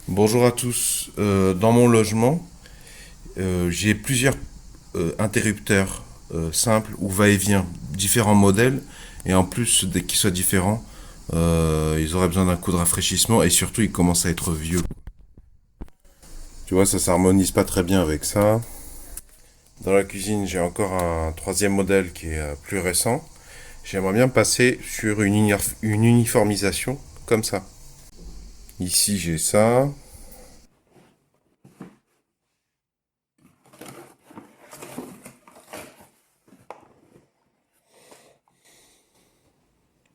Bonjour à tous. Dans mon logement, j'ai plusieurs interrupteurs simples ou va-et-vient, différents modèles, et en plus, dès qu'ils soient différents, ils auraient besoin d'un coup de rafraîchissement et surtout, ils commencent à être vieux. Tu vois, ça s'harmonise pas très bien avec ça. Dans la cuisine, j'ai encore un troisième modèle qui est plus récent. J'aimerais bien passer sur une uniformisation comme ça. Ici, j'ai ça.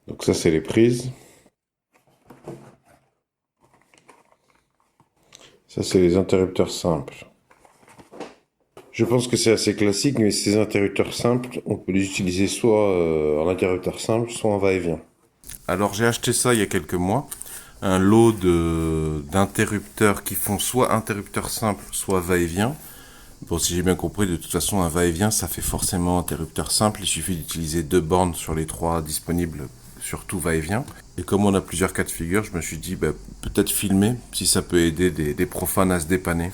Donc ça, c'est les prises. Ça, c'est les interrupteurs simples. Je pense que c'est assez classique, mais ces interrupteurs simples, on peut les utiliser soit en interrupteur simple, soit en va-et-vient. Alors j'ai acheté ça il y a quelques mois, un lot d'interrupteurs qui font soit interrupteur simple, soit va-et-vient. Bon, si j'ai bien compris, de toute façon, un va-et-vient, ça fait forcément interrupteur simple. Il suffit d'utiliser deux bornes sur les trois disponibles, sur tout va-et-vient. Et comme on a plusieurs cas de figure, je me suis dit, bah, peut-être filmer, si ça peut aider des profanes à se dépanner.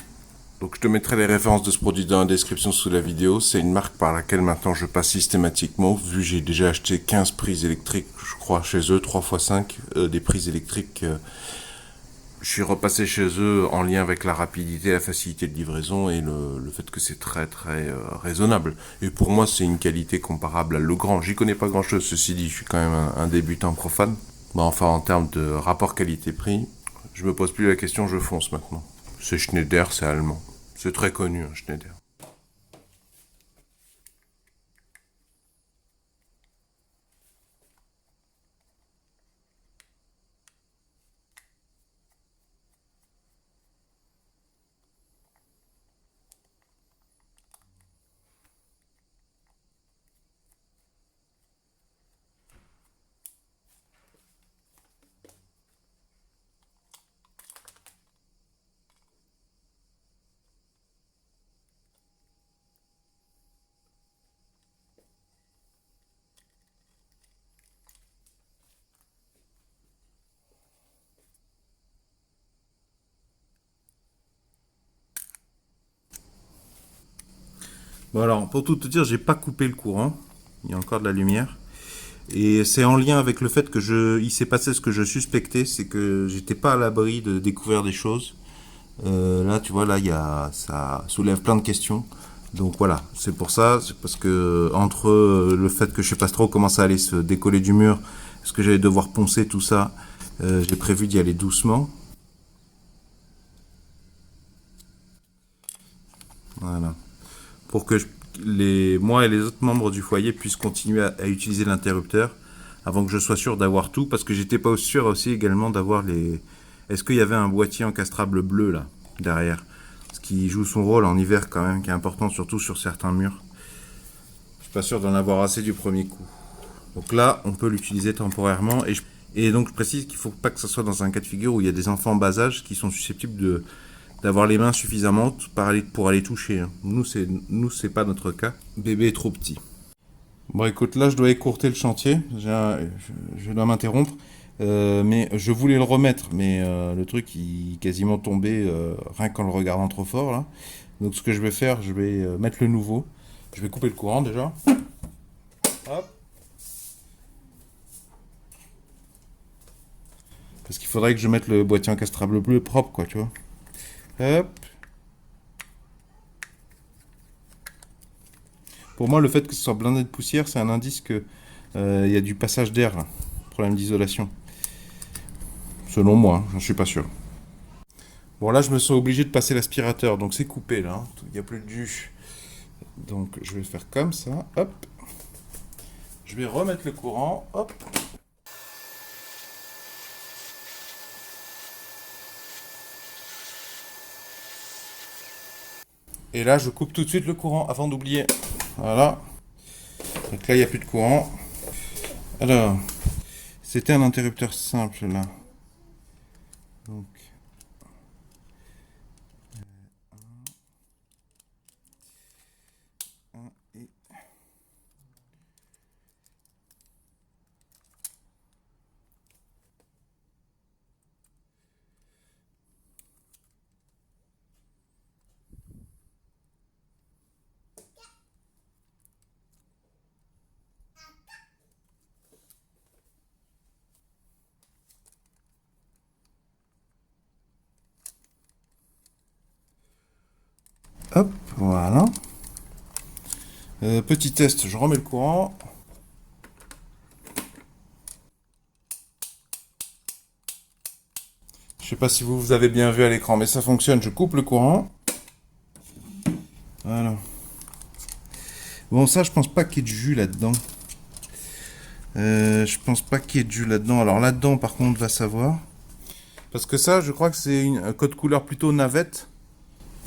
Donc je te mettrai les références de ce produit dans la description sous la vidéo. C'est une marque par laquelle maintenant je passe systématiquement, vu que j'ai déjà acheté 15 prises électriques, je crois, chez eux, 3 x 5 des prises électriques. Je suis repassé chez eux en lien avec la rapidité, la facilité de livraison et le fait que c'est très raisonnable. Et pour moi, c'est une qualité comparable à Legrand. J'y connais pas grand-chose, ceci dit, je suis quand même un débutant profane. Mais enfin, en termes de rapport qualité-prix, je me pose plus la question, je fonce maintenant. C'est Schneider, c'est allemand. C'est très connu, hein, Schneider. Bon alors, pour tout te dire, j'ai pas coupé le courant. Il y a encore de la lumière. Et c'est en lien avec le fait que il s'est passé ce que je suspectais, c'est que j'étais pas à l'abri de découvrir des choses. Là, tu vois, là, ça soulève plein de questions. Donc voilà, c'est pour ça, c'est parce que entre le fait que je sais pas trop comment ça allait se décoller du mur, est-ce que j'allais devoir poncer tout ça, j'ai prévu d'y aller doucement. Voilà. Pour que moi et les autres membres du foyer puissent continuer à utiliser l'interrupteur avant que je sois sûr d'avoir tout, parce que j'étais pas sûr aussi également d'avoir les. Est-ce qu'il y avait un boîtier encastrable bleu là derrière, ce qui joue son rôle en hiver quand même, qui est important surtout sur certains murs. Je suis pas sûr d'en avoir assez du premier coup. Donc là, on peut l'utiliser temporairement et donc je précise qu'il faut pas que ce soit dans un cas de figure où il y a des enfants en bas âge qui sont susceptibles de d'avoir les mains suffisamment pour aller toucher, hein. Nous c'est pas notre cas. Bébé est trop petit. Bon, écoute, là, je dois écourter le chantier. Je dois m'interrompre. Mais je voulais le remettre, mais le truc, il est quasiment tombé rien qu'en le regardant trop fort, là. Donc, ce que je vais faire, je vais mettre le nouveau. Je vais couper le courant déjà. Hop. Parce qu'il faudrait que je mette le boîtier encastrable bleu propre, quoi, tu vois. Hop. Pour moi, le fait que ce soit blindé de poussière, c'est un indice que il y a du passage d'air, là. Problème d'isolation. Selon moi, hein, j'en suis pas sûr. Bon, là, je me sens obligé de passer l'aspirateur, donc c'est coupé là, hein. Il n'y a plus de jus. Donc, je vais faire comme ça. Hop. Je vais remettre le courant. Hop. Et là, je coupe tout de suite le courant avant d'oublier. Voilà. Donc là, il n'y a plus de courant. Alors, c'était un interrupteur simple là. Donc, un et Hop, voilà. Petit test, je remets le courant. Je sais pas si vous avez bien vu à l'écran, mais ça fonctionne. Je coupe le courant. Voilà. Bon, ça, je pense pas qu'il y ait de jus là-dedans. Je pense pas qu'il y ait de jus là-dedans. Alors là-dedans, par contre, va savoir. Parce que ça, je crois que c'est un code couleur plutôt navette.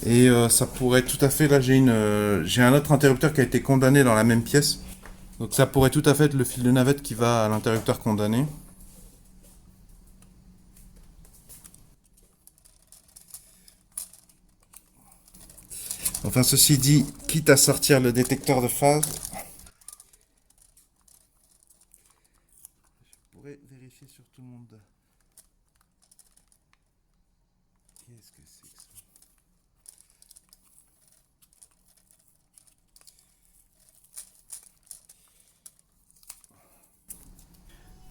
Et ça pourrait tout à fait. Là, j'ai un autre interrupteur qui a été condamné dans la même pièce. Donc ça pourrait tout à fait être le fil de navette qui va à l'interrupteur condamné. Enfin, ceci dit, quitte à sortir le détecteur de phase, je pourrais vérifier sur tout le monde. Qu'est-ce que c'est que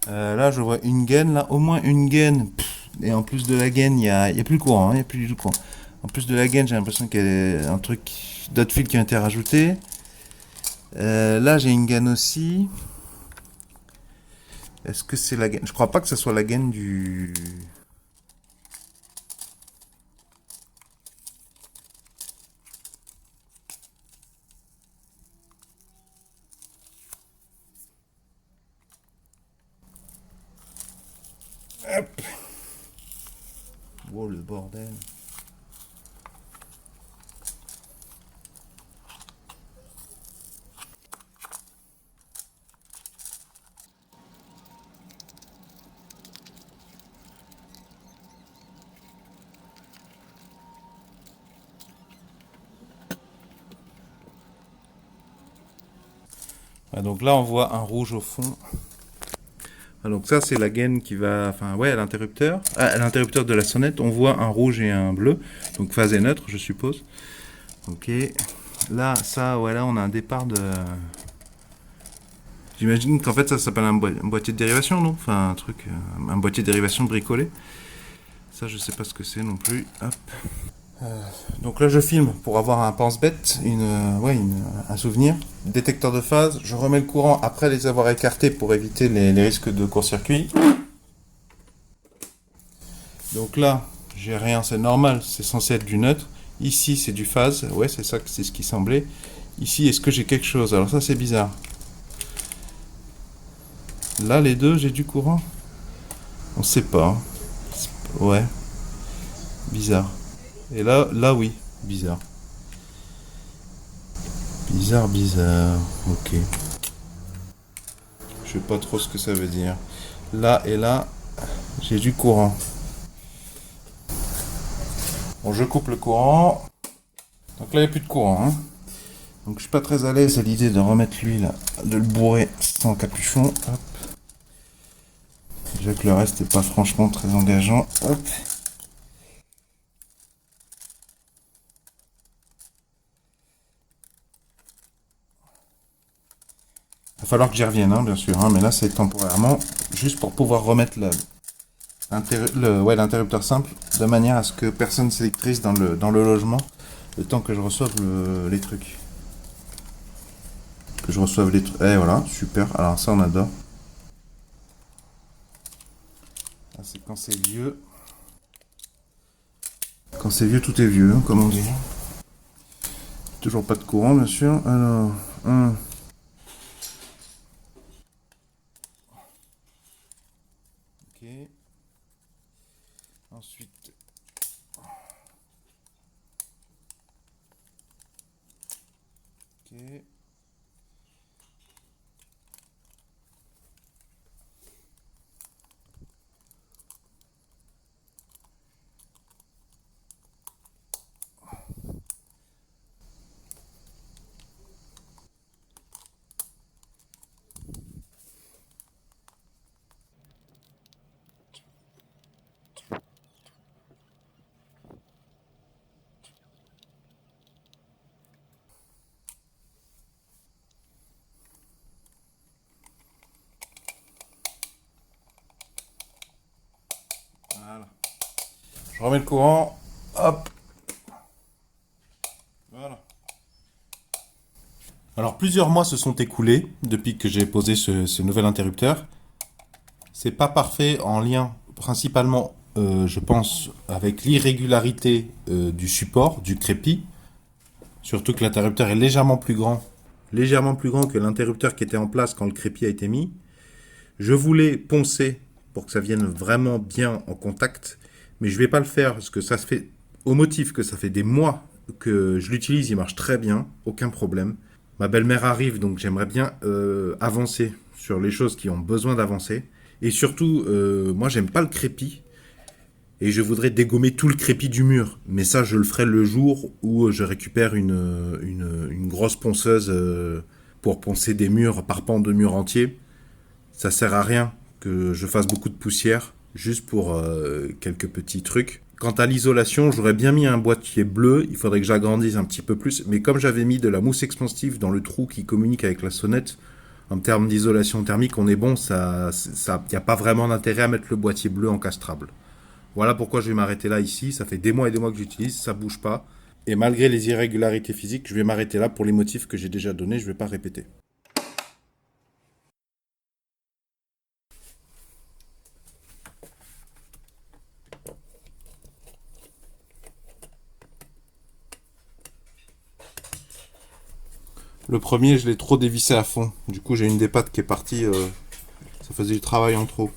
ça? Là, je vois une gaine, là, au moins une gaine. Et en plus de la gaine, il y a plus le courant, il n'y a plus du tout courant. En plus de la gaine, j'ai l'impression qu'il y a un truc, d'autres fils qui ont été rajoutés. Là, j'ai une gaine aussi. Est-ce que c'est la gaine? Je crois pas que ce soit la gaine du... Hop. Wow, le bordel. Ah, donc là, on voit un rouge au fond. Ah, donc ça, c'est la gaine qui va, enfin ouais, à l'interrupteur. Ah, à l'interrupteur de la sonnette, on voit un rouge et un bleu. Donc phase est neutre, je suppose. Ok. Là, ça, ouais, là, on a un départ de... J'imagine qu'en fait, ça s'appelle un boîtier de dérivation, non? Enfin, un truc, un boîtier de dérivation bricolé. Ça, je sais pas ce que c'est non plus. Hop. Donc là, je filme pour avoir un pense-bête, un souvenir. Détecteur de phase, je remets le courant après les avoir écartés pour éviter les risques de court-circuit. Donc là, j'ai rien, c'est normal, c'est censé être du neutre. Ici, c'est du phase, ouais, c'est ça, c'est ce qui semblait. Ici, est-ce que j'ai quelque chose? Alors ça, c'est bizarre. Là, les deux, j'ai du courant. On sait pas. Ouais, bizarre. Et là, oui, bizarre. Bizarre, bizarre. Ok. Je sais pas trop ce que ça veut dire. Là et là, j'ai du courant. Bon, je coupe le courant. Donc là, il n'y a plus de courant. Hein. Donc je suis pas très à l'aise à l'idée de remettre l'huile, de le bourrer sans capuchon. Hop. Déjà que le reste n'est pas franchement très engageant. Hop. Il va falloir que j'y revienne, hein, bien sûr. Hein, mais là, c'est temporairement, juste pour pouvoir remettre l'interrupteur simple, de manière à ce que personne s'électrise dans le logement, le temps que je reçoive les trucs. Que je reçoive les trucs. Et voilà, super. Alors ça, on adore. Ah, c'est quand c'est vieux. Quand c'est vieux, tout est vieux, hein, comme on dit. Toujours pas de courant, bien sûr. Alors, ok. Ensuite, ok. Voilà. Je remets le courant. Hop. Voilà. Alors plusieurs mois se sont écoulés depuis que j'ai posé ce nouvel interrupteur. C'est pas parfait en lien principalement, je pense, avec l'irrégularité du support, du crépi. Surtout que l'interrupteur est légèrement plus grand que l'interrupteur qui était en place quand le crépi a été mis. Je voulais poncer pour que ça vienne vraiment bien en contact, mais je vais pas le faire parce que ça se fait au motif que ça fait des mois que je l'utilise, il marche très bien, aucun problème. Ma belle-mère arrive, donc j'aimerais bien avancer sur les choses qui ont besoin d'avancer. Et surtout, moi j'aime pas le crépi, et je voudrais dégommer tout le crépi du mur. Mais ça, je le ferai le jour où je récupère une grosse ponceuse pour poncer des murs par pan de mur entier. Ça sert à rien que je fasse beaucoup de poussière, juste pour quelques petits trucs. Quant à l'isolation, j'aurais bien mis un boîtier bleu, il faudrait que j'agrandisse un petit peu plus, mais comme j'avais mis de la mousse expansif dans le trou qui communique avec la sonnette, en termes d'isolation thermique, on est bon, y a pas vraiment d'intérêt à mettre le boîtier bleu encastrable. Voilà pourquoi je vais m'arrêter là ici, ça fait des mois et des mois que j'utilise, ça bouge pas, et malgré les irrégularités physiques, je vais m'arrêter là pour les motifs que j'ai déjà donnés, je vais pas répéter. Le premier, je l'ai trop dévissé à fond. Du coup, j'ai une des pattes qui est partie. Ça faisait du travail en trop.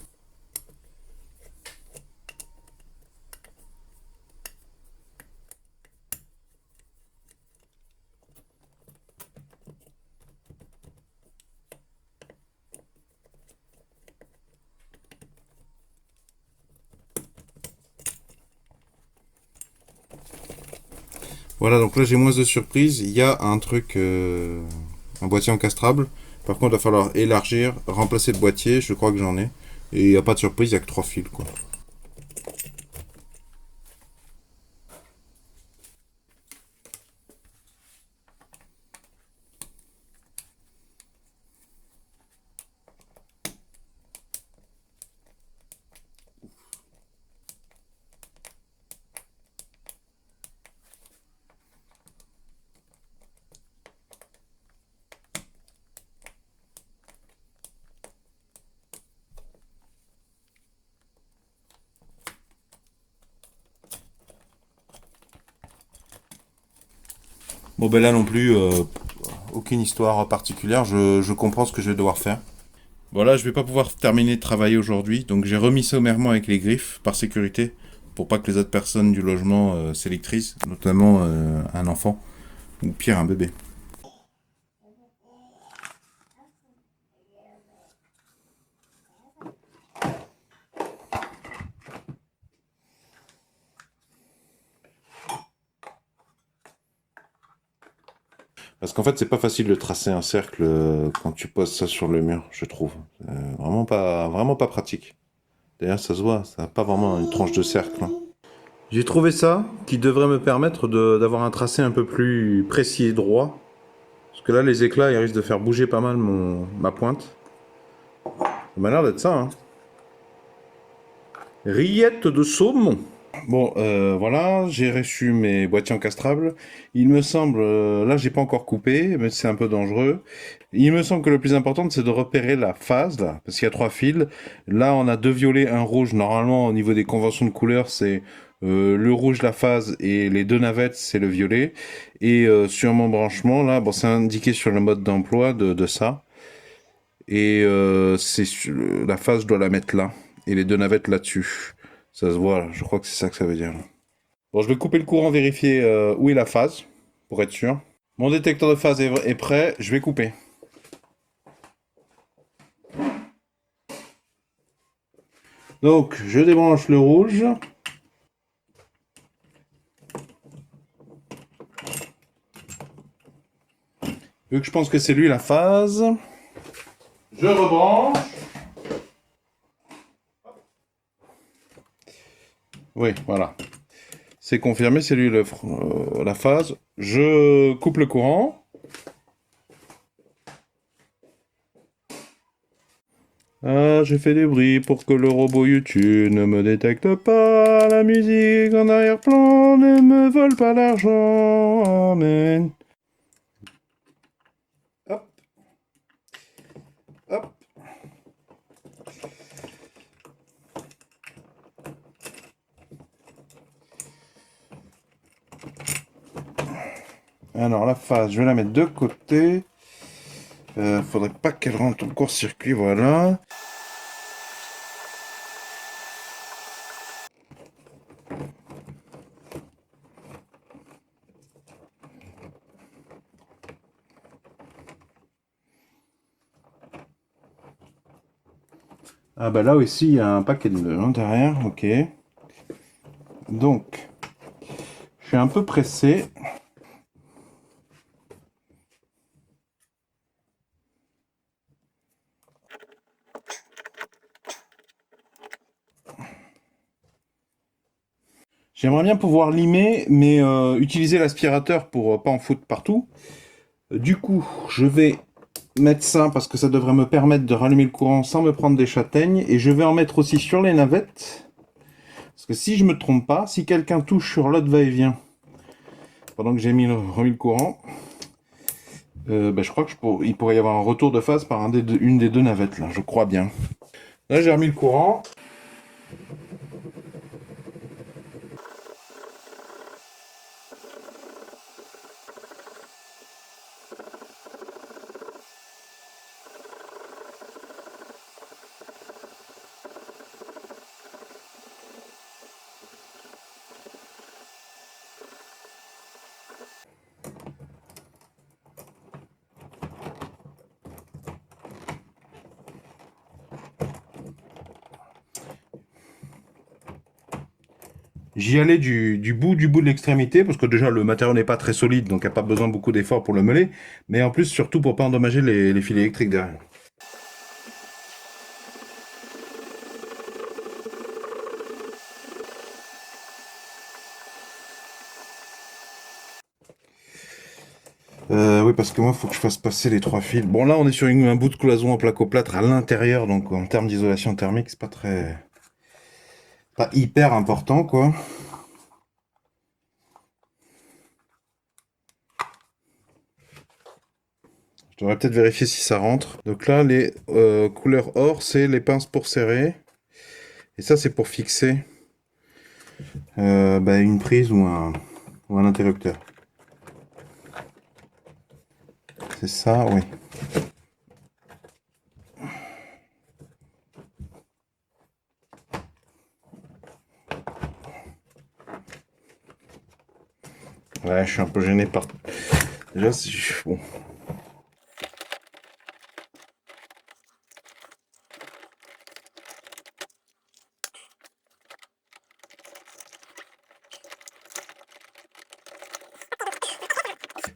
Voilà, donc là, j'ai moins de surprises. Il y a un truc, un boîtier encastrable. Par contre, il va falloir élargir, remplacer le boîtier. Je crois que j'en ai. Et il n'y a pas de surprise, il n'y a que 3 fils, quoi. Bon, ben là non plus, aucune histoire particulière. Je comprends ce que je vais devoir faire. Voilà, je vais pas pouvoir terminer de travailler aujourd'hui, donc j'ai remis sommairement avec les griffes, par sécurité, pour pas que les autres personnes du logement s'électrisent, notamment un enfant, ou pire, un bébé. Parce qu'en fait, c'est pas facile de tracer un cercle quand tu poses ça sur le mur, je trouve. Vraiment pas pratique. D'ailleurs, ça se voit, ça n'a pas vraiment une tranche de cercle, hein. J'ai trouvé ça qui devrait me permettre d'avoir un tracé un peu plus précis et droit. Parce que là, les éclats, ils risquent de faire bouger pas mal ma pointe. Ça m'a l'air d'être ça, hein. Rillettes de saumon. Bon, voilà, j'ai reçu mes boîtiers encastrables. Il me semble, là j'ai pas encore coupé, mais c'est un peu dangereux. Il me semble que le plus important, c'est de repérer la phase, là, parce qu'il y a 3 fils. Là, on a 2 violets, un rouge. Normalement, au niveau des conventions de couleurs, c'est le rouge, la phase, et les 2 navettes, c'est le violet. Et sur mon branchement, là, bon, c'est indiqué sur le mode d'emploi de ça. Et la phase, je dois la mettre là. Et les 2 navettes là-dessus. Ça se voit, là. Je crois que c'est ça que ça veut dire, là. Bon, je vais couper le courant, vérifier où est la phase, pour être sûr. Mon détecteur de phase est prêt, je vais couper. Donc, je débranche le rouge. Vu que je pense que c'est lui la phase, je rebranche. Oui, voilà. C'est confirmé, c'est lui la phase. Je coupe le courant. Ah, j'ai fait des bruits pour que le robot YouTube ne me détecte pas. La musique en arrière-plan ne me vole pas l'argent. Amen. Alors la phase, je vais la mettre de côté. Faudrait pas qu'elle rentre en court-circuit, voilà. Ah bah là aussi il y a un paquet de nœuds hein, derrière, ok. Donc, je suis un peu pressé. J'aimerais bien pouvoir limer, mais utiliser l'aspirateur pour pas en foutre partout. Du coup, je vais mettre ça parce que ça devrait me permettre de rallumer le courant sans me prendre des châtaignes. Et je vais en mettre aussi sur les navettes. Parce que si je me trompe pas, si quelqu'un touche sur l'autre va-et-vient pendant que j'ai remis le courant, je crois il pourrait y avoir un retour de phase par une des deux navettes là, je crois bien. Là j'ai remis le courant. J'y allais du bout de l'extrémité, parce que déjà le matériau n'est pas très solide, donc il n'y a pas besoin de beaucoup d'efforts pour le meuler, mais en plus surtout pour pas endommager les fils électriques derrière. Oui, parce que moi, il faut que je fasse passer les trois fils. Bon, là, on est sur un bout de cloison en placo-plâtre à l'intérieur, donc en termes d'isolation thermique, c'est pas hyper important, quoi. Je devrais peut-être vérifier si ça rentre. Donc là, les couleurs or, c'est les pinces pour serrer. Et ça, c'est pour fixer une prise ou un interrupteur. C'est ça, oui. Ouais, je suis un peu gêné par... Déjà, bon.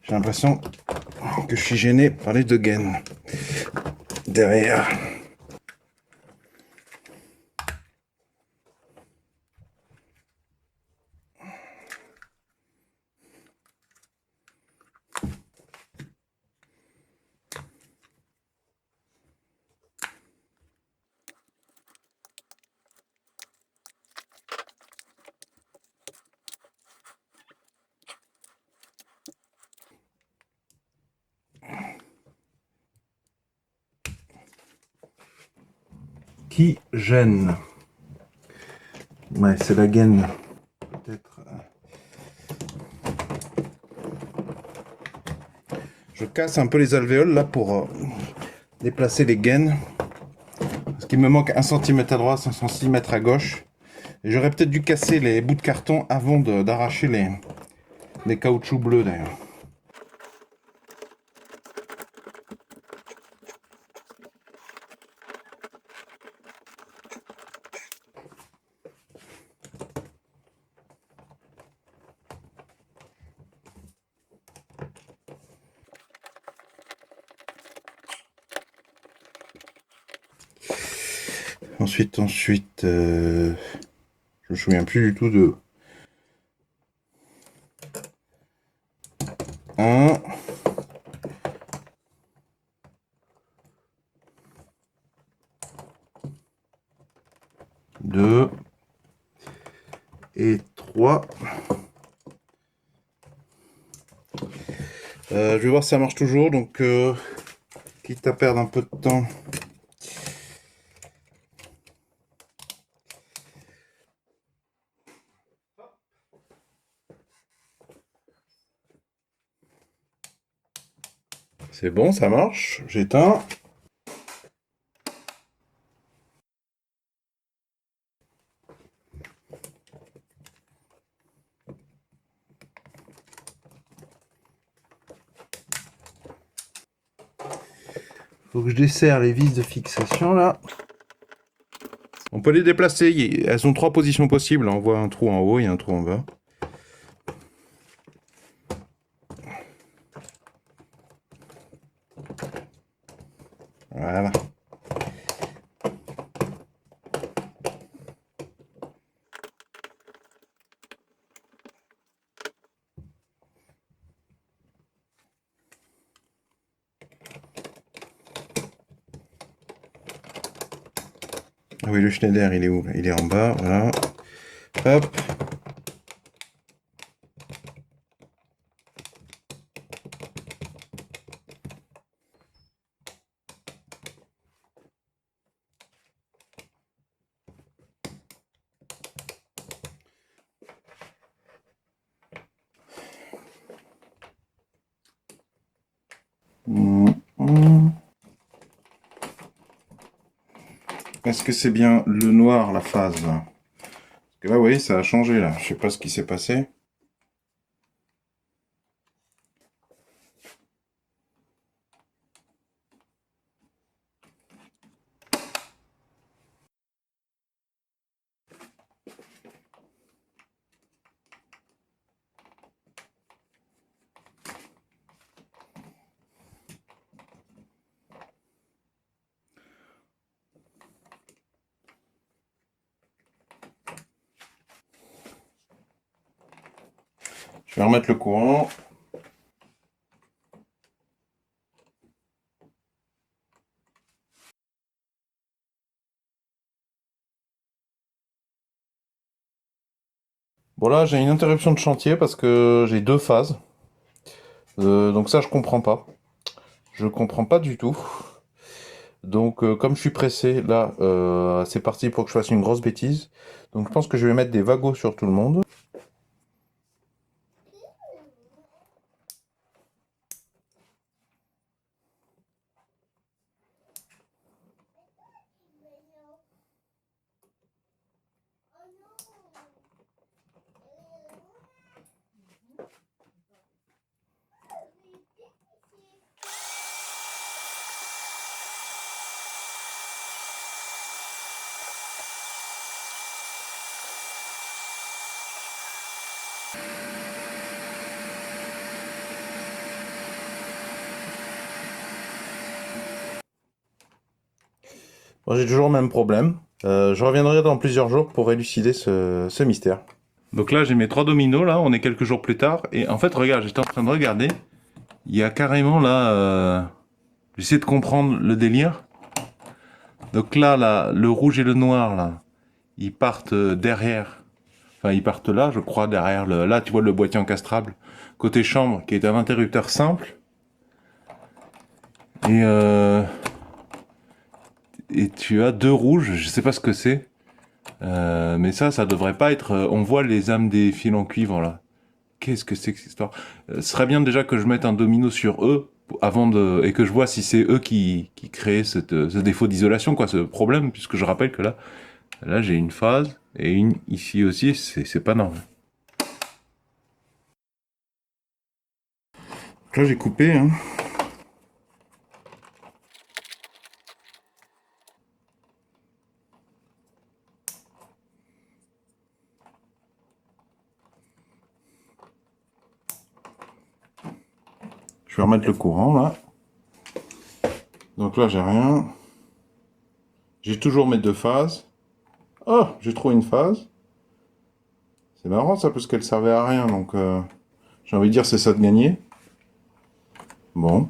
J'ai l'impression que je suis gêné par les deux gaines derrière. Qui gêne? Ouais, c'est la gaine. Peut-être. Je casse un peu les alvéoles là pour déplacer les gaines. Parce qu'il me manque 1 cm à droite, 1 cm à gauche. Et j'aurais peut-être dû casser les bouts de carton avant d'arracher les caoutchoucs bleus d'ailleurs. Ensuite, je me souviens plus du tout de 1, 2 et 3. Je vais voir si ça marche toujours, donc quitte à perdre un peu de temps. C'est bon, ça marche. J'éteins. Faut que je desserre les vis de fixation là. On peut les déplacer. Elles ont 3 positions possibles. On voit un trou en haut et un trou en bas. Voilà. Ah oui, le Schneider, il est où là? Il est en bas, voilà. Hop. Est-ce que c'est bien le noir, la phase là? Parce que là, oui, ça a changé là. Je sais pas ce qui s'est passé. Je vais remettre le courant. Bon là, j'ai une interruption de chantier parce que j'ai 2 phases. Donc ça, je comprends pas. Je comprends pas du tout. Donc comme je suis pressé, là, c'est parti pour que je fasse une grosse bêtise. Donc je pense que je vais mettre des wagos sur tout le monde. Bon, j'ai toujours le même problème. Je reviendrai dans plusieurs jours pour élucider ce mystère. Donc là, j'ai mes 3 dominos, là, on est quelques jours plus tard. Et en fait, regarde, j'étais en train de regarder. Il y a carrément là... j'essaie de comprendre le délire. Donc là, le rouge et le noir, là, ils partent derrière. Enfin, ils partent là, je crois, derrière le... Là, tu vois le boîtier encastrable. Côté chambre, qui est un interrupteur simple. Et, euh... et tu as 2 rouges, je sais pas ce que c'est. Mais ça devrait pas être... on voit les âmes des fils en cuivre, là. Qu'est-ce que c'est que cette histoire? Ce serait bien déjà que je mette un domino sur eux avant de et que je vois si c'est eux qui créent ce défaut d'isolation, quoi, ce problème, puisque je rappelle que là j'ai une phase et une ici aussi, c'est pas normal. Donc là j'ai coupé, hein. Je vais remettre le courant là. Donc là j'ai rien. J'ai toujours mes 2 phases. Oh, j'ai trouvé une phase. C'est marrant ça parce qu'elle servait à rien, donc j'ai envie de dire c'est ça de gagner. Bon.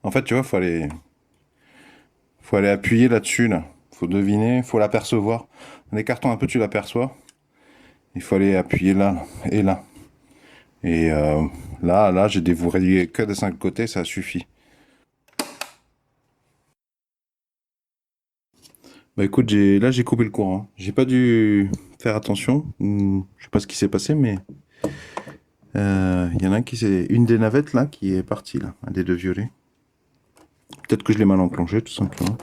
En fait, tu vois, faut aller appuyer là-dessus, là. Faut deviner, faut l'apercevoir. En écartant un peu, tu l'aperçois. Il faut aller appuyer là, là, et là. Et là, j'ai dévouré que des 5 côtés, ça suffit. Bah écoute, là j'ai coupé le courant. J'ai pas dû faire attention. Je sais pas ce qui s'est passé, mais il y en a un une des navettes là qui est partie là, un des deux violets. Peut-être que je l'ai mal enclenché tout simplement.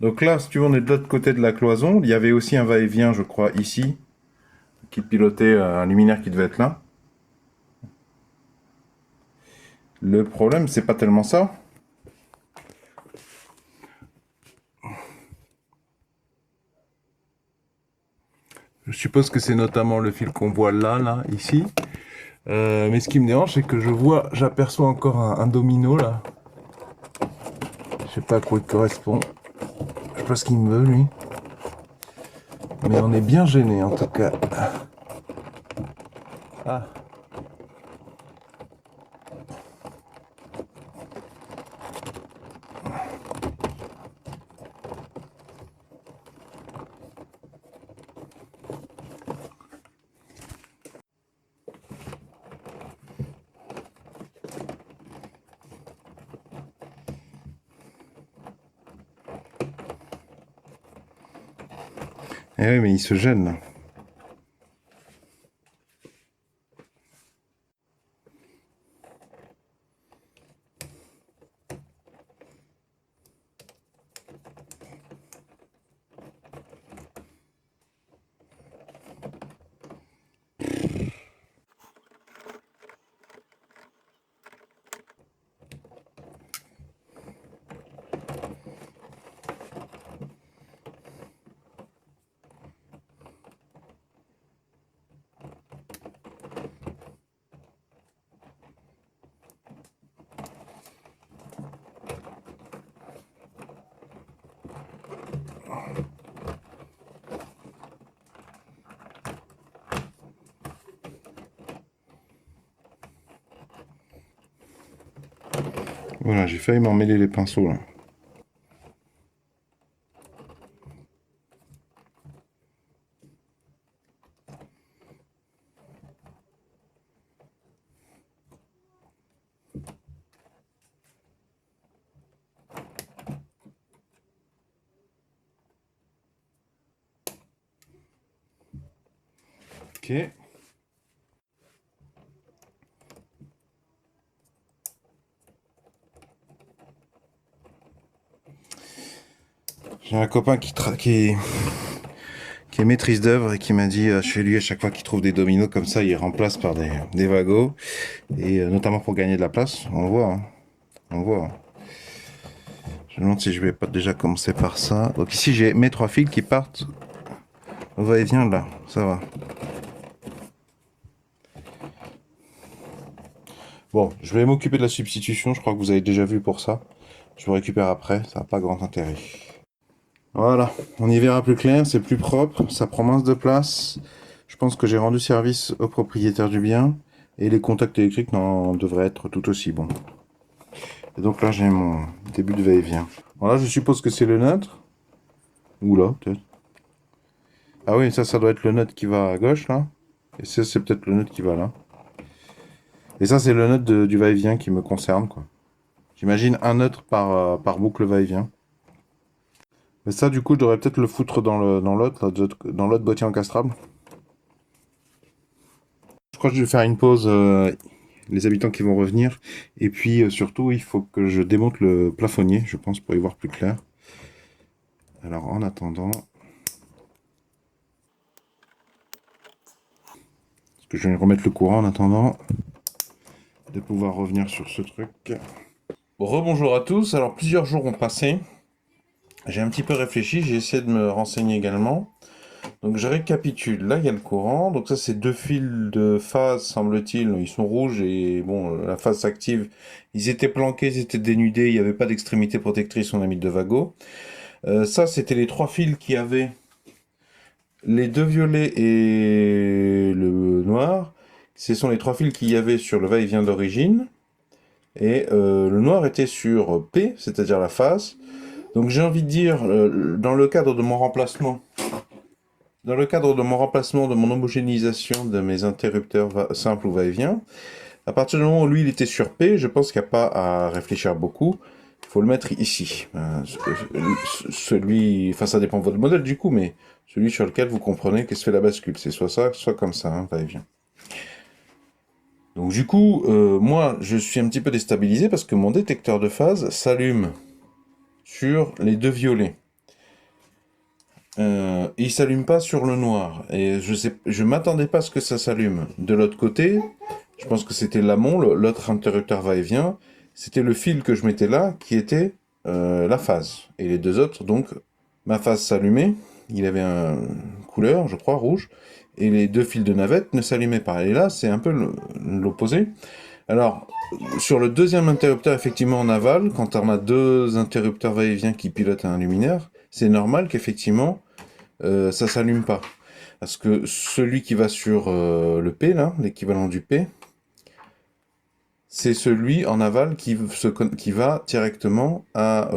Donc là, si tu veux, on est de l'autre côté de la cloison. Il y avait aussi un va-et-vient, je crois, ici, qui pilotait un luminaire qui devait être là. Le problème, c'est pas tellement ça. Je suppose que c'est notamment le fil qu'on voit là, ici. Mais ce qui me dérange, c'est que j'aperçois encore un domino là. Je sais pas à quoi il correspond. Je sais pas ce qu'il me veut lui. Mais on est bien gêné en tout cas. Ah. Eh oui, mais il se gêne là. Voilà, j'ai failli m'en mêler les pinceaux là. Ok. J'ai un copain qui est maîtrise d'œuvre et qui m'a dit chez lui, à chaque fois qu'il trouve des dominos comme ça, il remplace par des wagos. Et notamment pour gagner de la place. On voit, hein. On voit, hein. Je me demande si je vais pas déjà commencer par ça. Donc ici, j'ai mes 3 fils qui partent au va-et-vient là. Ça va. Bon, je vais m'occuper de la substitution. Je crois que vous avez déjà vu pour ça. Je vous récupère après. Ça n'a pas grand intérêt. Voilà, on y verra plus clair, c'est plus propre, ça prend moins de place. Je pense que j'ai rendu service au propriétaire du bien et les contacts électriques devraient être tout aussi bons. Et donc là, j'ai mon début de va-et-vient. Voilà, je suppose que c'est le neutre. Ou là, peut-être. Ah oui, ça doit être le neutre qui va à gauche, là. Et ça, c'est peut-être le neutre qui va là. Et ça, c'est le neutre du va-et-vient qui me concerne, quoi. J'imagine un neutre par boucle va-et-vient. Mais ça, du coup, je devrais peut-être le foutre dans l'autre boîtier encastrable. Je crois que je vais faire une pause, les habitants qui vont revenir. Et puis surtout, il faut que je démonte le plafonnier, je pense, pour y voir plus clair. Alors en attendant... Parce que je vais remettre le courant en attendant de pouvoir revenir sur ce truc. Rebonjour à tous, alors plusieurs jours ont passé. J'ai un petit peu réfléchi, j'ai essayé de me renseigner également. Donc je récapitule, là il y a le courant, donc ça c'est 2 fils de phase semble-t-il, ils sont rouges et bon la phase s'active, ils étaient planqués, ils étaient dénudés, il n'y avait pas d'extrémité protectrice, on a mis de Vago. Ça c'était les 3 fils qui avaient les 2 violets et le noir, ce sont les 3 fils qu'il y avait sur le va-et-vient d'origine, et le noir était sur P, c'est-à-dire la phase. Donc j'ai envie de dire, dans le cadre de mon remplacement, de mon homogénéisation de mes interrupteurs simples ou va-et-vient, à partir du moment où lui il était sur P, je pense qu'il n'y a pas à réfléchir beaucoup. Il faut le mettre ici. Celui, enfin ça dépend de votre modèle du coup, mais celui sur lequel vous comprenez que se fait la bascule. C'est soit ça, soit comme ça, hein, va-et-vient. Donc du coup, moi je suis un petit peu déstabilisé parce que mon détecteur de phase s'allume sur les 2 violets. Il s'allume pas sur le noir. Et je m'attendais pas à ce que ça s'allume. De l'autre côté, je pense que c'était l'amont, l'autre interrupteur va-et-vient. C'était le fil que je mettais là qui était la phase. Et les 2 autres, donc, ma phase s'allumait. Il avait une couleur, je crois, rouge. Et les 2 fils de navette ne s'allumaient pas. Et là, c'est un peu l'opposé. Alors, sur le deuxième interrupteur, effectivement, en aval, quand on a 2 interrupteurs va-et-vient qui pilotent un luminaire, c'est normal qu'effectivement, ça s'allume pas. Parce que celui qui va sur le P, là, l'équivalent du P, c'est celui en aval qui va directement à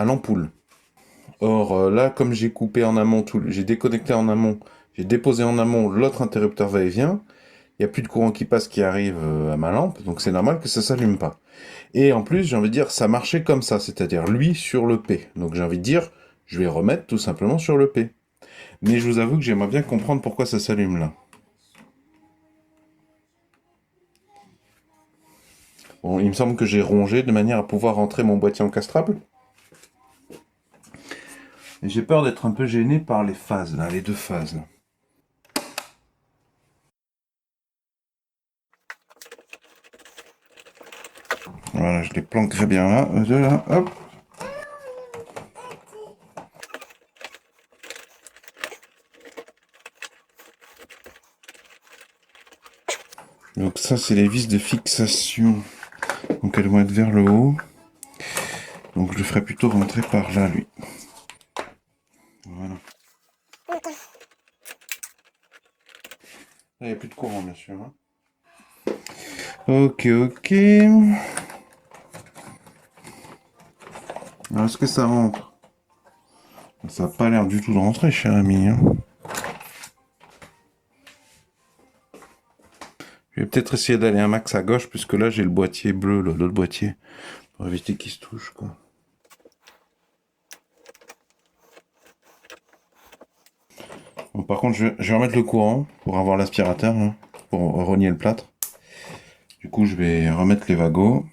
l'ampoule. Or, là, comme j'ai coupé en amont, j'ai déconnecté en amont, j'ai déposé en amont l'autre interrupteur va-et-vient, il n'y a plus de courant qui passe qui arrive à ma lampe, donc c'est normal que ça s'allume pas. Et en plus, j'ai envie de dire, ça marchait comme ça, c'est-à-dire lui sur le P. Donc j'ai envie de dire, je vais remettre tout simplement sur le P. Mais je vous avoue que j'aimerais bien comprendre pourquoi ça s'allume là. Bon, il me semble que j'ai rongé de manière à pouvoir rentrer mon boîtier encastrable. Et j'ai peur d'être un peu gêné par les phases là, les 2 phases là. Voilà, je les planquerai bien là, là, hop. Donc ça, c'est les vis de fixation. Donc elles vont être vers le haut. Donc je le ferai plutôt rentrer par là, lui. Voilà. Là, il n'y a plus de courant, bien sûr. Hein. Ok. Alors, est-ce que ça rentre? Ça n'a pas l'air du tout de rentrer, cher ami. Hein. Je vais peut-être essayer d'aller un max à gauche, puisque là j'ai le boîtier bleu, l'autre boîtier, pour éviter qu'il se touche, quoi. Bon, par contre, je vais remettre le courant pour avoir l'aspirateur, hein, pour rogner le plâtre. Du coup, je vais remettre les wagons.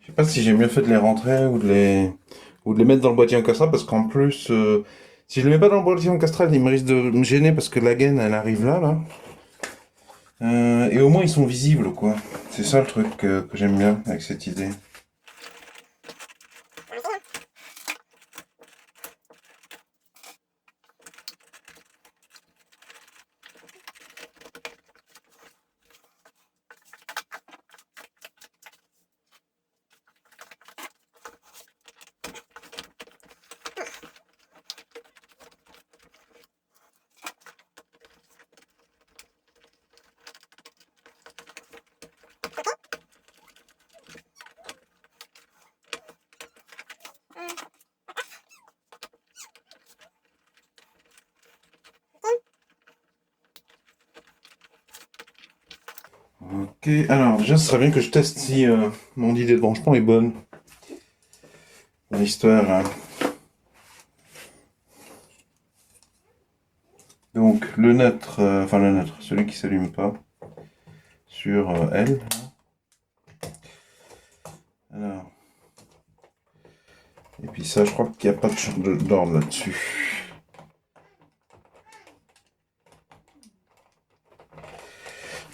Je sais pas si j'ai mieux fait de les rentrer ou de les mettre dans le boîtier encastrable, parce qu'en plus, si je les mets pas dans le boîtier encastrable, ils me risquent de me gêner parce que la gaine elle arrive là. Et au moins ils sont visibles, quoi. C'est ça le truc que j'aime bien avec cette idée. Ok, alors déjà ce serait bien que je teste si mon idée de branchement est bonne. Dans l'histoire. Hein. Donc le neutre, enfin le neutre, celui qui s'allume pas, sur L. Alors. Et puis ça, je crois qu'il n'y a pas de champ d'ordre là-dessus.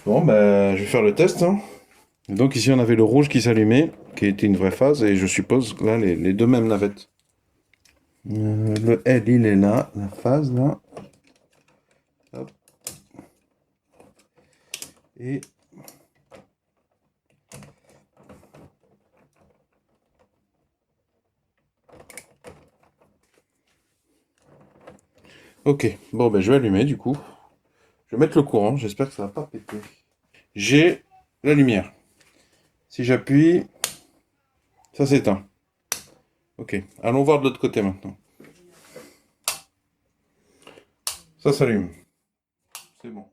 Bon, bah, je vais faire le test. Hein. Donc ici, on avait le rouge qui s'allumait, qui était une vraie phase, et je suppose là, les deux mêmes navettes. Le L, il est là, la phase, là. Hop. Et... Ok, bon, ben, je vais allumer, du coup. Je vais mettre le courant, j'espère que ça va pas péter. J'ai la lumière. Si j'appuie, ça s'éteint. Ok, allons voir de l'autre côté maintenant. Ça s'allume. C'est bon.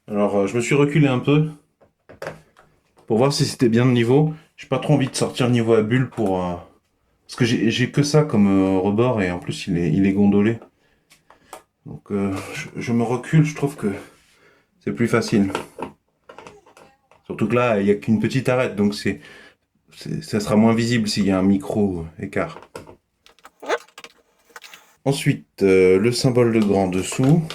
Alors, je me suis reculé un peu pour voir si c'était bien de niveau. J'ai pas trop envie de sortir niveau à bulle pour... parce que j'ai que ça comme rebord et en plus il est gondolé. Donc je me recule, je trouve que c'est plus facile. Surtout que là, il n'y a qu'une petite arête, donc ça sera moins visible s'il y a un micro écart. Ensuite, le symbole de grand dessous.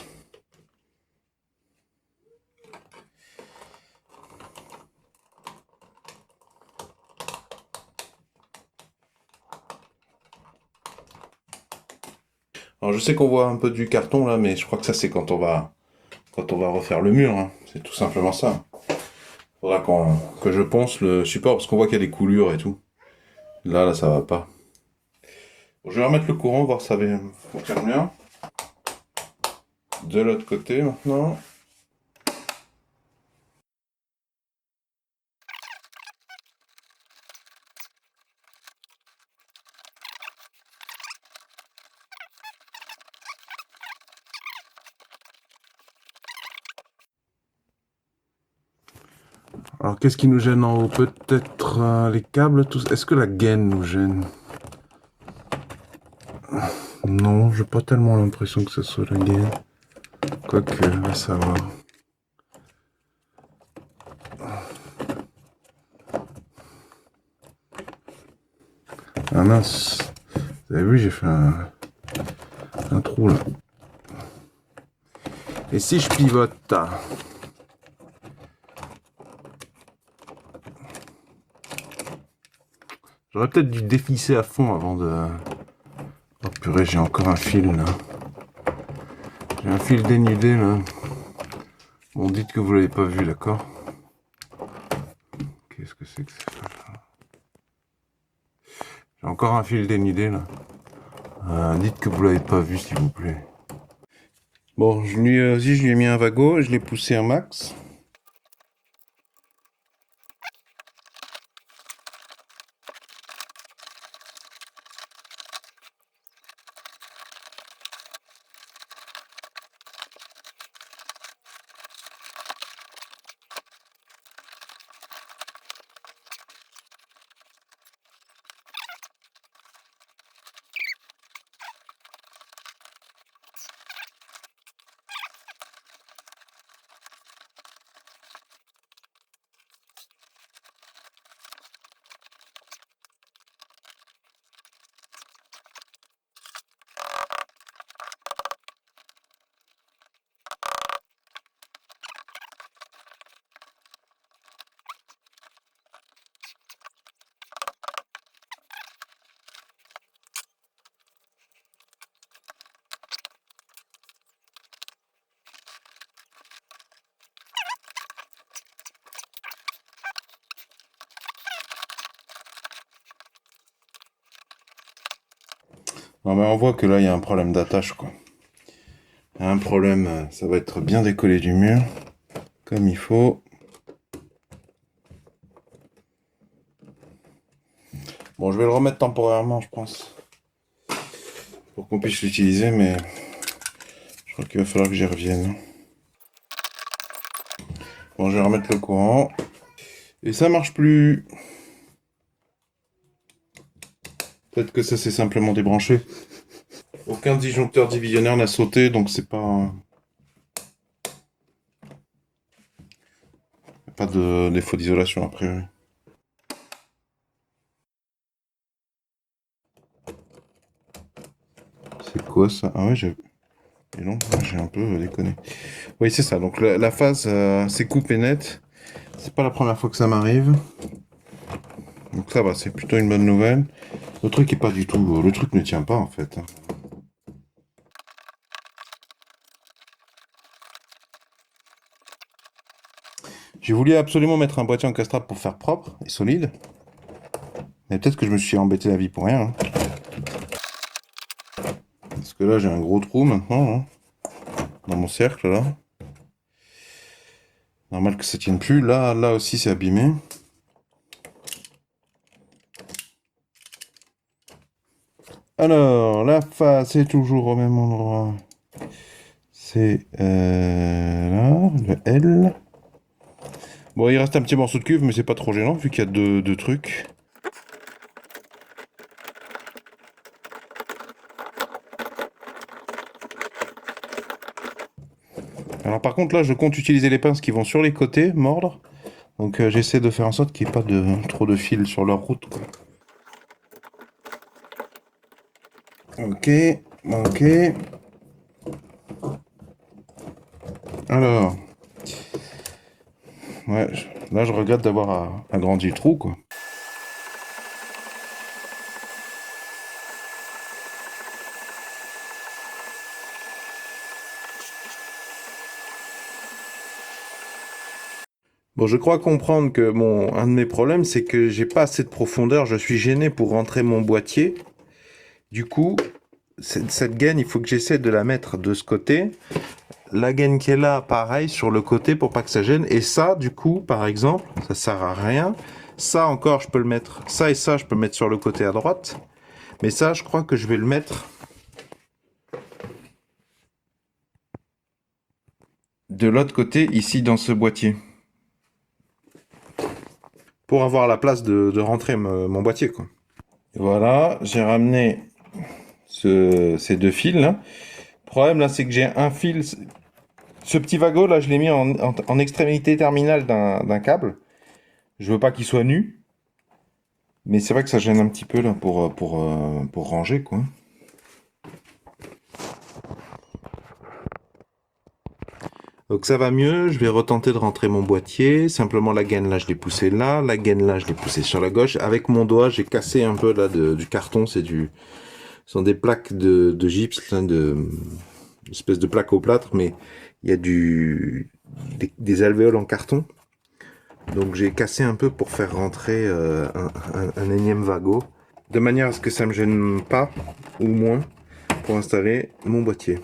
Alors je sais qu'on voit un peu du carton là, mais je crois que ça c'est quand on va refaire le mur. Hein. C'est tout simplement ça. Faudra que je ponce le support parce qu'on voit qu'il y a des coulures et tout. Là ça va pas. Bon, je vais remettre le courant, voir si ça va fonctionner bien. De l'autre côté maintenant. Alors qu'est-ce qui nous gêne en haut? Peut-être les câbles, tous. Est-ce que la gaine nous gêne? Non, j'ai pas tellement l'impression que ce soit la gaine. Quoique, on va savoir. Ah mince. Vous avez vu, j'ai fait un trou là. Et si je pivote? J'aurais peut-être dû dévisser à fond avant de... Oh purée, j'ai encore un fil là. J'ai un fil dénudé là. Bon, dites que vous l'avez pas vu, d'accord? Qu'est-ce que c'est que ça? J'ai encore un fil dénudé là. Dites que vous l'avez pas vu, s'il vous plaît. Bon, je lui ai mis un vago, je l'ai poussé un max. Non mais on voit que là il y a un problème d'attache quoi. Un problème, ça va être bien décollé du mur, comme il faut. Bon, je vais le remettre temporairement, je pense, pour qu'on puisse l'utiliser, mais je crois qu'il va falloir que j'y revienne. Bon, je vais remettre le courant. Et ça marche plus. Peut-être que ça s'est simplement débranché. Aucun disjoncteur divisionnaire n'a sauté, donc c'est pas... Pas de défaut d'isolation a priori. C'est quoi ça? Ah ouais, j'ai... Et non, j'ai un peu déconné. Oui, c'est ça. Donc la phase s'est coupée net. C'est pas la première fois que ça m'arrive. Donc ça va, c'est plutôt une bonne nouvelle. Le truc est pas du tout... Le truc ne tient pas en fait. J'ai voulu absolument mettre un boîtier encastrable pour faire propre et solide. Mais peut-être que je me suis embêté la vie pour rien. Hein. Parce que là j'ai un gros trou maintenant. Hein, dans mon cercle là. Normal que ça tienne plus. Là aussi c'est abîmé. Alors, la face est toujours au même endroit. C'est là, le L. Bon, il reste un petit morceau de cuve, mais c'est pas trop gênant vu qu'il y a deux trucs. Alors par contre là, je compte utiliser les pinces qui vont sur les côtés, mordre. Donc j'essaie de faire en sorte qu'il n'y ait pas trop de fils sur leur route. Quoi. Ok, ok. Alors, ouais, là je regrette d'avoir agrandi le trou, quoi. Bon, je crois comprendre que un de mes problèmes, c'est que j'ai pas assez de profondeur. Je suis gêné pour rentrer mon boîtier. Du coup, cette gaine, il faut que j'essaie de la mettre de ce côté. La gaine qui est là, pareil, sur le côté pour pas que ça gêne. Et ça, du coup, par exemple, ça sert à rien. Ça encore, je peux le mettre. Ça et ça, je peux le mettre sur le côté à droite. Mais ça, je crois que je vais le mettre de l'autre côté, ici, dans ce boîtier. Pour avoir la place de rentrer mon boîtier, quoi. Voilà, j'ai ramené ces deux fils là. Le problème là, c'est que j'ai un fil. Ce petit wago là, je l'ai mis en extrémité terminale d'un câble. Je veux pas qu'il soit nu, mais c'est vrai que ça gêne un petit peu là pour ranger quoi. Donc ça va mieux, je vais retenter de rentrer mon boîtier. Simplement la gaine là, je l'ai poussée là, la gaine là, je l'ai poussée sur la gauche. Avec mon doigt, j'ai cassé un peu là du carton, ce sont des plaques de gypse, là, une espèce de plaque au plâtre, mais il y a des alvéoles en carton. Donc j'ai cassé un peu pour faire rentrer un énième wago, de manière à ce que ça me gêne pas, ou moins, pour installer mon boîtier.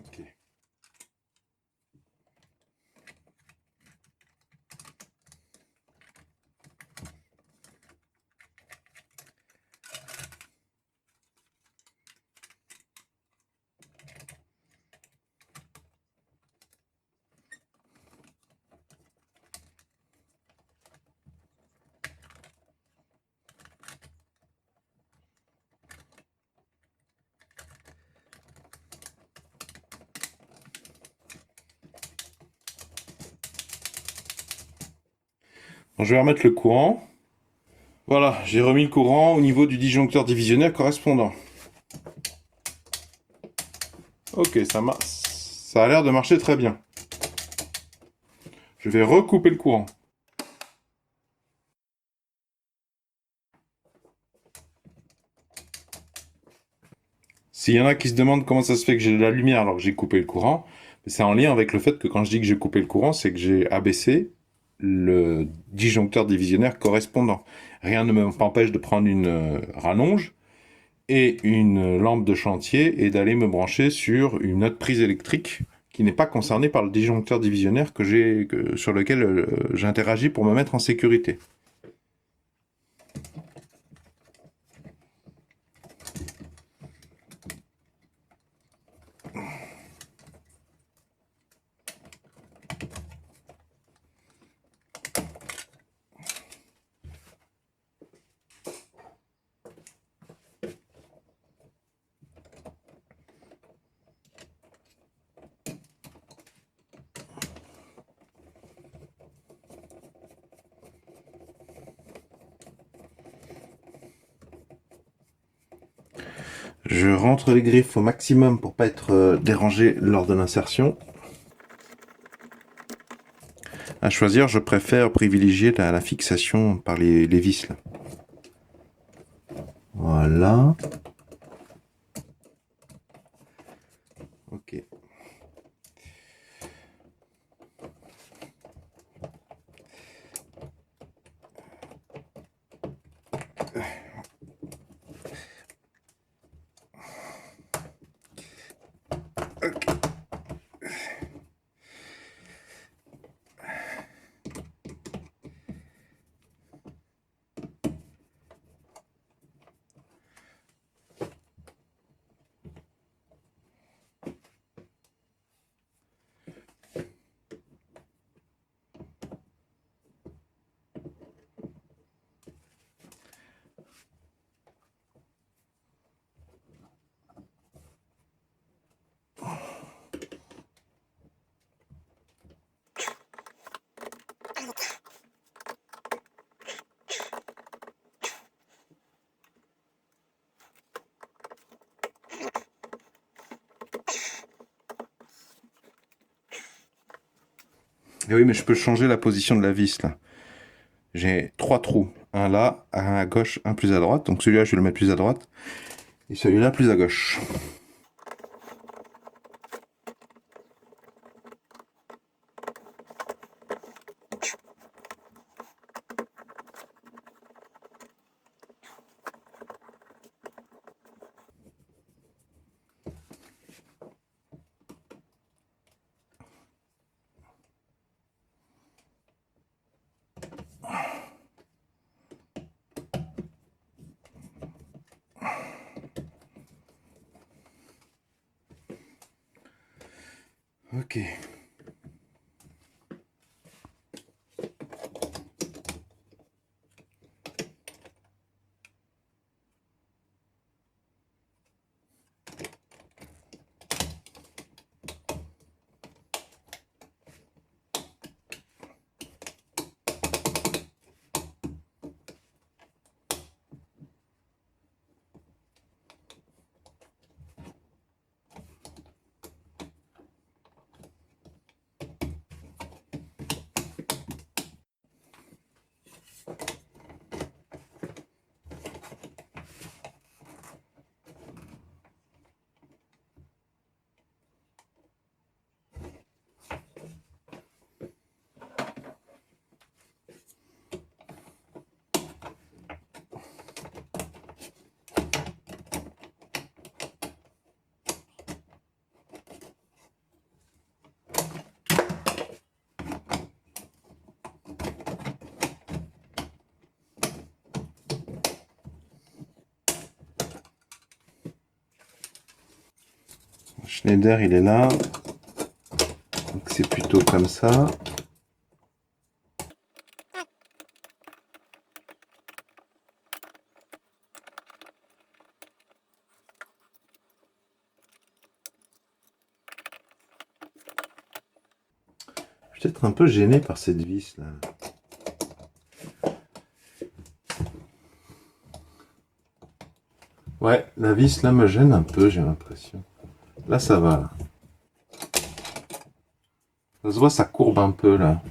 Ok. Bon, je vais remettre le courant. Voilà, j'ai remis le courant au niveau du disjoncteur divisionnaire correspondant. Ok, ça a l'air de marcher très bien. Je vais recouper le courant. S'il y en a qui se demandent comment ça se fait que j'ai de la lumière alors que j'ai coupé le courant, c'est en lien avec le fait que quand je dis que j'ai coupé le courant, c'est que j'ai abaissé le disjoncteur divisionnaire correspondant. Rien ne m'empêche de prendre une rallonge et une lampe de chantier et d'aller me brancher sur une autre prise électrique qui n'est pas concernée par le disjoncteur divisionnaire sur lequel j'interagis pour me mettre en sécurité. Je rentre les griffes au maximum pour pas être dérangé lors de l'insertion. À choisir, je préfère privilégier la fixation par les vis là. Voilà. Ok. Et oui, mais je peux changer la position de la vis là. J'ai 3 trous. Un là, un à gauche, un plus à droite. Donc celui-là, je vais le mettre plus à droite. Et celui-là, plus à gauche. Ok. Schneider, il est là. Donc c'est plutôt comme ça. Je suis peut-être un peu gêné par cette vis là. Ouais, la vis là me gêne un peu, j'ai l'impression. Là ça va. Là. Ça se voit, ça courbe un peu là.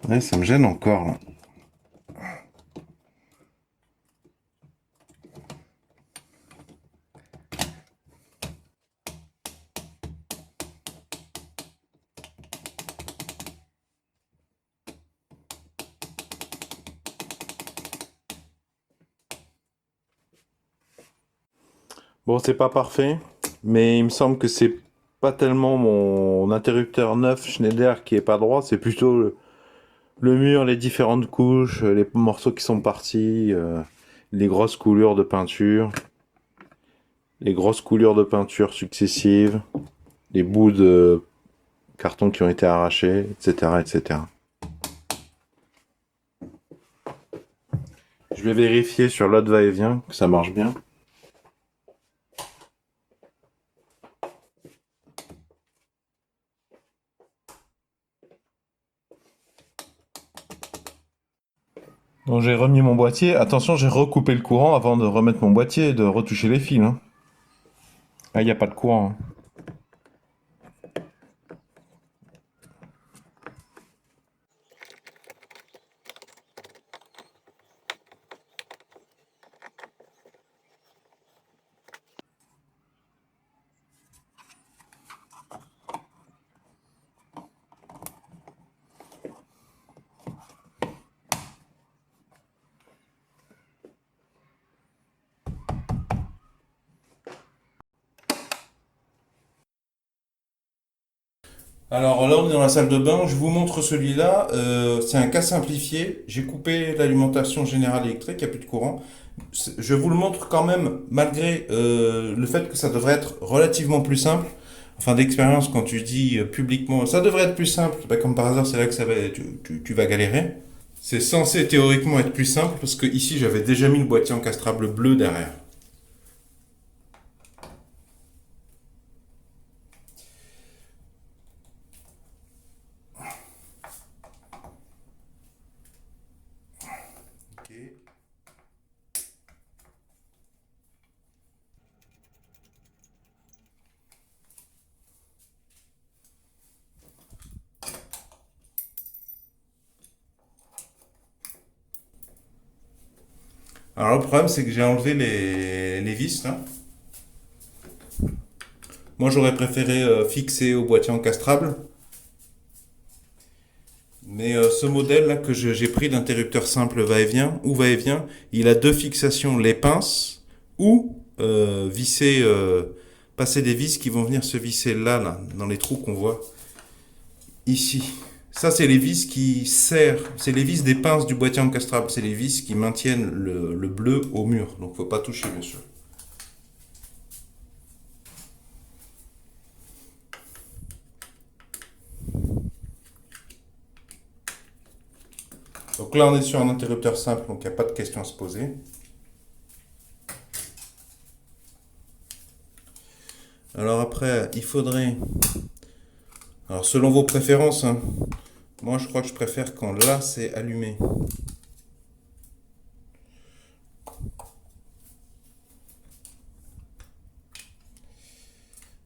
Ouais, ça me gêne encore là. Bon, c'est pas parfait, mais il me semble que c'est pas tellement mon interrupteur neuf Schneider qui est pas droit, c'est plutôt le mur, les différentes couches, les morceaux qui sont partis, les grosses coulures de peinture, les grosses coulures de peinture successives, les bouts de carton qui ont été arrachés, etc., etc. Je vais vérifier sur l'autre va-et-vient que ça marche bien. Donc j'ai remis mon boîtier. Attention, j'ai recoupé le courant avant de remettre mon boîtier et de retoucher les fils, hein. Ah, il n'y a pas de courant, hein. Alors là, on est dans la salle de bain. Je vous montre celui-là. C'est un cas simplifié. J'ai coupé l'alimentation générale électrique, il n'y a plus de courant. Je vous le montre quand même, malgré le fait que ça devrait être relativement plus simple. Enfin, d'expérience, quand tu dis publiquement, ça devrait être plus simple. Bah, comme par hasard, c'est là que ça va, tu vas galérer. C'est censé théoriquement être plus simple parce que ici, j'avais déjà mis le boîtier encastrable bleu derrière. Ok. Alors le problème c'est que j'ai enlevé les vis là. Moi j'aurais préféré fixer au boîtier encastrable. Mais ce modèle là que j'ai pris d'interrupteur simple va-et-vient ou va-et-vient, il a deux fixations, les pinces ou visser, passer des vis qui vont venir se visser là, dans les trous qu'on voit ici. Ça c'est les vis qui serrent, c'est les vis des pinces du boîtier encastrable, c'est les vis qui maintiennent le bleu au mur. Donc faut pas toucher bien sûr. Donc là, on est sur un interrupteur simple, donc il n'y a pas de question à se poser. Alors après, il faudrait... Alors selon vos préférences, hein, moi je crois que je préfère quand là c'est allumé.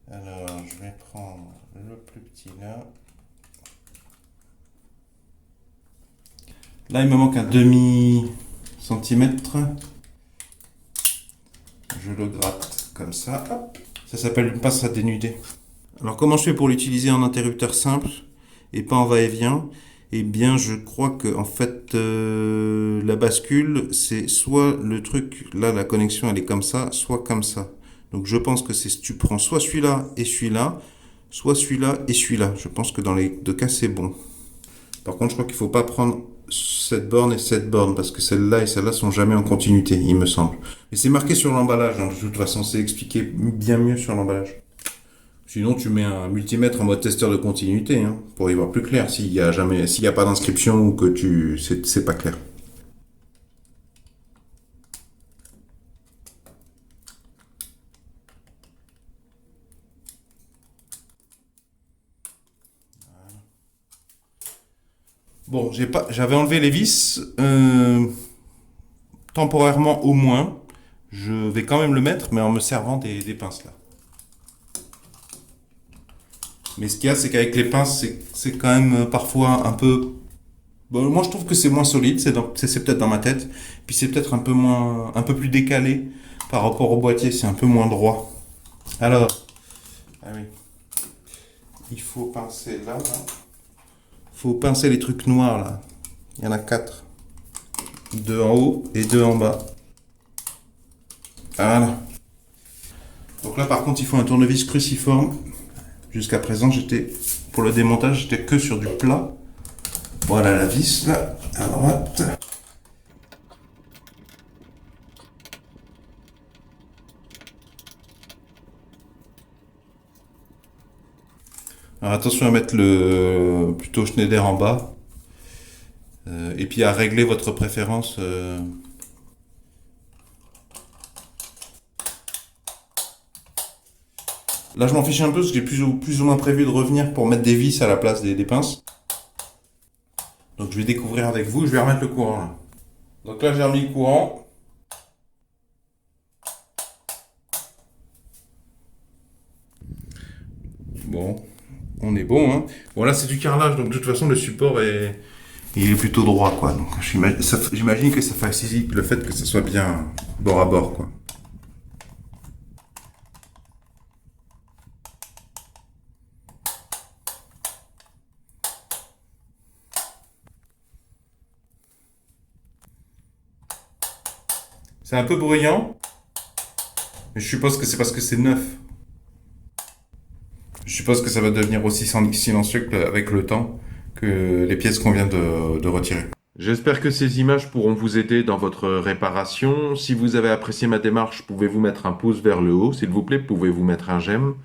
Alors je vais prendre le plus petit là. Là, il me manque un demi-centimètre. Je le gratte comme ça. Hop. Ça s'appelle une pince à dénuder. Alors, comment je fais pour l'utiliser en interrupteur simple et pas en va-et-vient? Eh bien, je crois que en fait, la bascule, c'est soit le truc, là, la connexion, elle est comme ça, soit comme ça. Donc, je pense que c'est tu prends soit celui-là et celui-là, soit celui-là et celui-là. Je pense que dans les deux cas, c'est bon. Par contre, je crois qu'il ne faut pas prendre cette borne et cette borne, parce que celle-là et celle-là sont jamais en continuité, il me semble. Mais c'est marqué sur l'emballage, hein, de toute façon, c'est expliqué bien mieux sur l'emballage. Sinon, tu mets un multimètre en mode testeur de continuité, hein, pour y voir plus clair, s'il y a pas d'inscription ou que c'est pas clair. Bon, j'avais enlevé les vis, temporairement au moins. Je vais quand même le mettre, mais en me servant des pinces là. Mais ce qu'il y a, c'est qu'avec les pinces, c'est quand même parfois un peu... Bon, moi, je trouve que c'est moins solide, c'est peut-être dans ma tête. Puis c'est peut-être un peu plus décalé par rapport au boîtier, c'est un peu moins droit. Alors, ah oui, il faut pincer là. Faut pincer les trucs noirs là. Il y en a 4. 2 en haut et 2 en bas. Voilà. Donc là, par contre, il faut un tournevis cruciforme. Jusqu'à présent, pour le démontage, j'étais que sur du plat. Voilà la vis là, à droite. Alors attention à mettre plutôt Schneider en bas. Et puis à régler votre préférence. Là, je m'en fiche un peu parce que j'ai plus ou moins prévu de revenir pour mettre des vis à la place des pinces. Donc, je vais découvrir avec vous. Je vais remettre le courant là. Donc là, j'ai remis le courant. Bon, on est bon, hein. Bon, là, c'est du carrelage, donc de toute façon, le support il est plutôt droit, quoi. Donc, j'imagine que ça facilite le fait que ça soit bien bord à bord, quoi. C'est un peu bruyant, mais je suppose que c'est parce que c'est neuf. Je suppose que ça va devenir aussi silencieux avec le temps que les pièces qu'on vient de retirer. J'espère que ces images pourront vous aider dans votre réparation. Si vous avez apprécié ma démarche, pouvez-vous mettre un pouce vers le haut, s'il vous plaît, pouvez-vous mettre un j'aime.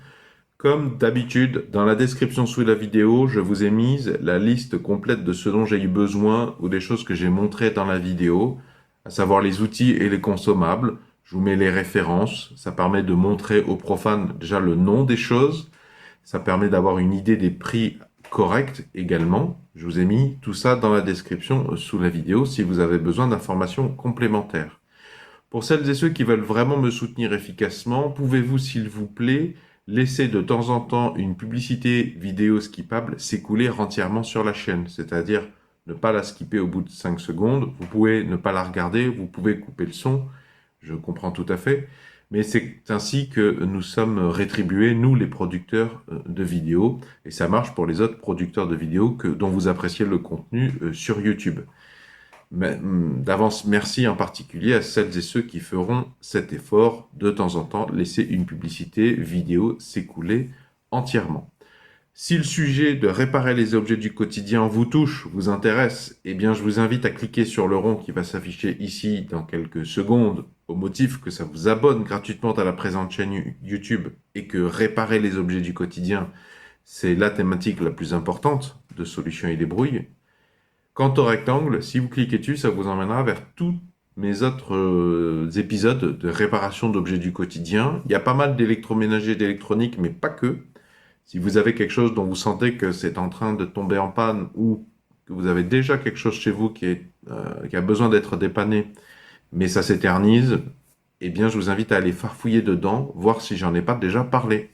Comme d'habitude, dans la description sous la vidéo, je vous ai mise la liste complète de ce dont j'ai eu besoin ou des choses que j'ai montrées dans la vidéo, à savoir les outils et les consommables. Je vous mets les références, ça permet de montrer aux profanes déjà le nom des choses, ça permet d'avoir une idée des prix corrects également. Je vous ai mis tout ça dans la description sous la vidéo si vous avez besoin d'informations complémentaires. Pour celles et ceux qui veulent vraiment me soutenir efficacement, pouvez-vous s'il vous plaît laisser de temps en temps une publicité vidéo skippable s'écouler entièrement sur la chaîne, c'est-à-dire ne pas la skipper au bout de 5 secondes, vous pouvez ne pas la regarder, vous pouvez couper le son, je comprends tout à fait, mais c'est ainsi que nous sommes rétribués, nous les producteurs de vidéos, et ça marche pour les autres producteurs de vidéos dont vous appréciez le contenu sur YouTube. D'avance, merci en particulier à celles et ceux qui feront cet effort de temps en temps, laisser une publicité vidéo s'écouler entièrement. Si le sujet de réparer les objets du quotidien vous touche, vous intéresse, eh bien je vous invite à cliquer sur le rond qui va s'afficher ici dans quelques secondes au motif que ça vous abonne gratuitement à la présente chaîne YouTube et que réparer les objets du quotidien, c'est la thématique la plus importante de Solutions et Débrouilles. Quant au rectangle, si vous cliquez dessus, ça vous emmènera vers tous mes autres épisodes de réparation d'objets du quotidien. Il y a pas mal d'électroménager et d'électronique, mais pas que. Si vous avez quelque chose dont vous sentez que c'est en train de tomber en panne ou que vous avez déjà quelque chose chez vous qui a besoin d'être dépanné, mais ça s'éternise, eh bien je vous invite à aller farfouiller dedans, voir si j'en ai pas déjà parlé.